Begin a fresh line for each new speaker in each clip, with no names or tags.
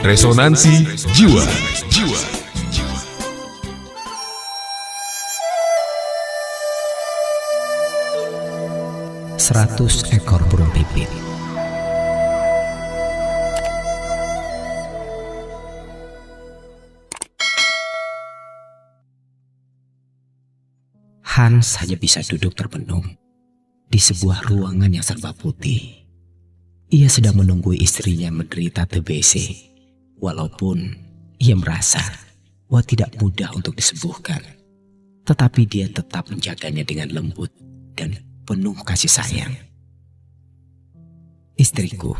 Resonansi Jiwa.
100 ekor burung pipit. Hans hanya bisa duduk termenung di sebuah ruangan yang serba putih. Ia sedang menunggu istrinya menderita TBC, walaupun ia merasa bahwa tidak mudah untuk disembuhkan. Tetapi dia tetap menjaganya dengan lembut dan penuh kasih sayang. "Istriku,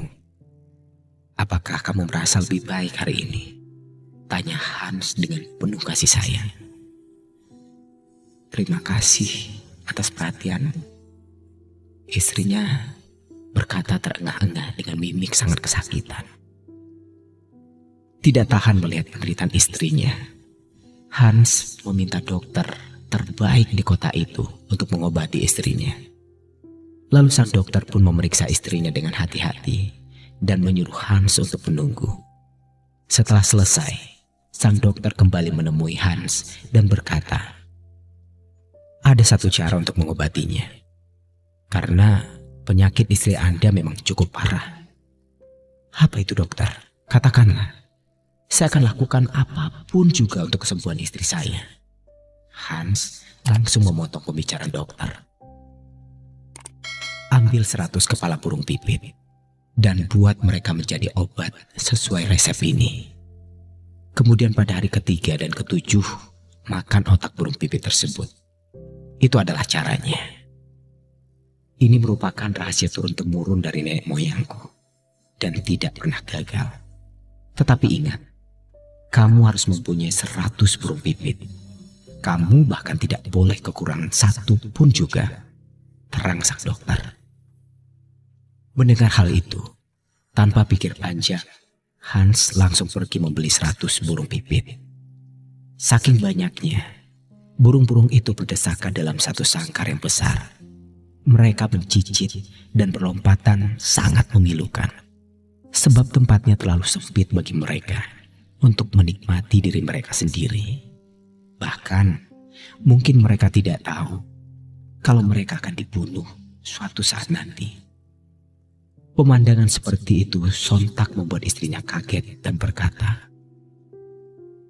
apakah kamu merasa lebih baik hari ini?" tanya Hans dengan penuh kasih sayang. "Terima kasih atas perhatianmu," istrinya berkata terengah-engah dengan mimik sangat kesakitan. Tidak tahan melihat penderitaan istrinya, Hans meminta dokter terbaik di kota itu untuk mengobati istrinya. Lalu sang dokter pun memeriksa istrinya dengan hati-hati dan menyuruh Hans untuk menunggu. Setelah selesai, sang dokter kembali menemui Hans dan berkata, "Ada satu cara untuk mengobatinya, karena penyakit istri Anda memang cukup parah." "Apa itu, dokter? Katakanlah. Saya akan lakukan apapun juga untuk kesembuhan istri saya." Hans langsung memotong pembicaraan dokter. "Ambil 100 kepala burung pipit dan buat mereka menjadi obat sesuai resep ini. Kemudian pada hari ketiga dan ketujuh, makan otak burung pipit tersebut. Itu adalah caranya. Ini merupakan rahasia turun-temurun dari nenek moyangku dan tidak pernah gagal. Tetapi ingat, kamu harus mempunyai 100 burung pipit. Kamu bahkan tidak boleh kekurangan satu pun juga," terang sang dokter. Mendengar hal itu, tanpa pikir panjang, Hans langsung pergi membeli 100 burung pipit. Saking banyaknya, burung-burung itu berdesakan dalam satu sangkar yang besar. Mereka mencicit dan berlompatan sangat memilukan, sebab tempatnya terlalu sempit bagi mereka untuk menikmati diri mereka sendiri. Bahkan, mungkin mereka tidak tahu kalau mereka akan dibunuh suatu saat nanti. Pemandangan seperti itu sontak membuat istrinya kaget dan berkata,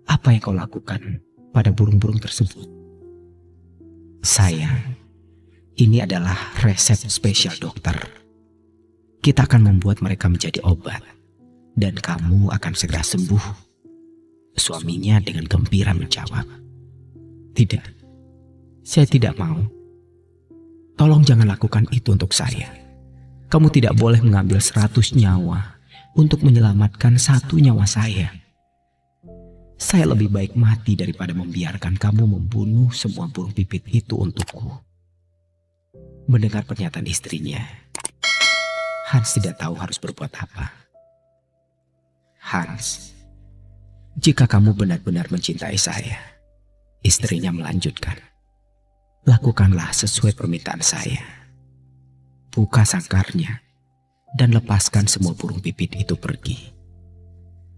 "Apa yang kau lakukan pada burung-burung tersebut?" "Sayang, ini adalah resep spesial dokter. Kita akan membuat mereka menjadi obat dan kamu akan segera sembuh." Suaminya dengan gembira menjawab, "Tidak, saya tidak mau. Tolong jangan lakukan itu untuk saya. Kamu tidak boleh mengambil 100 nyawa untuk menyelamatkan satu nyawa saya. Saya lebih baik mati daripada membiarkan kamu membunuh semua burung pipit itu untukku." Mendengar pernyataan istrinya, Hans tidak tahu harus berbuat apa. "Hans, jika kamu benar-benar mencintai saya," istrinya melanjutkan, "lakukanlah sesuai permintaan saya. Buka sangkarnya dan lepaskan semua burung pipit itu pergi.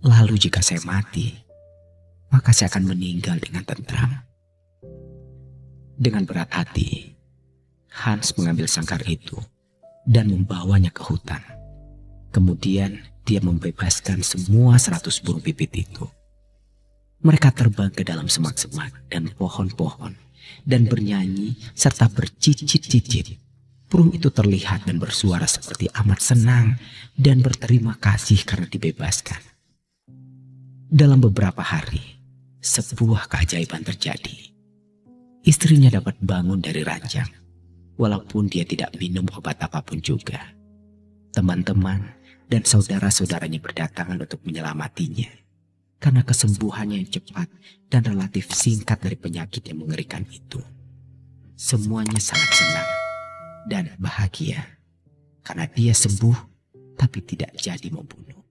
Lalu jika saya mati, maka saya akan meninggal dengan tentram." Dengan berat hati, Hans mengambil sangkar itu dan membawanya ke hutan. Kemudian dia membebaskan semua 100 burung pipit itu. Mereka terbang ke dalam semak-semak dan pohon-pohon dan bernyanyi serta bercicit-cicit. Burung itu terlihat dan bersuara seperti amat senang dan berterima kasih karena dibebaskan. Dalam beberapa hari, sebuah keajaiban terjadi. Istrinya dapat bangun dari ranjang, walaupun dia tidak minum obat apapun juga. Teman-teman dan saudara-saudaranya berdatangan untuk menyelamatinya, karena kesembuhannya yang cepat dan relatif singkat dari penyakit yang mengerikan itu. Semuanya sangat senang dan bahagia karena dia sembuh tapi tidak jadi membunuh.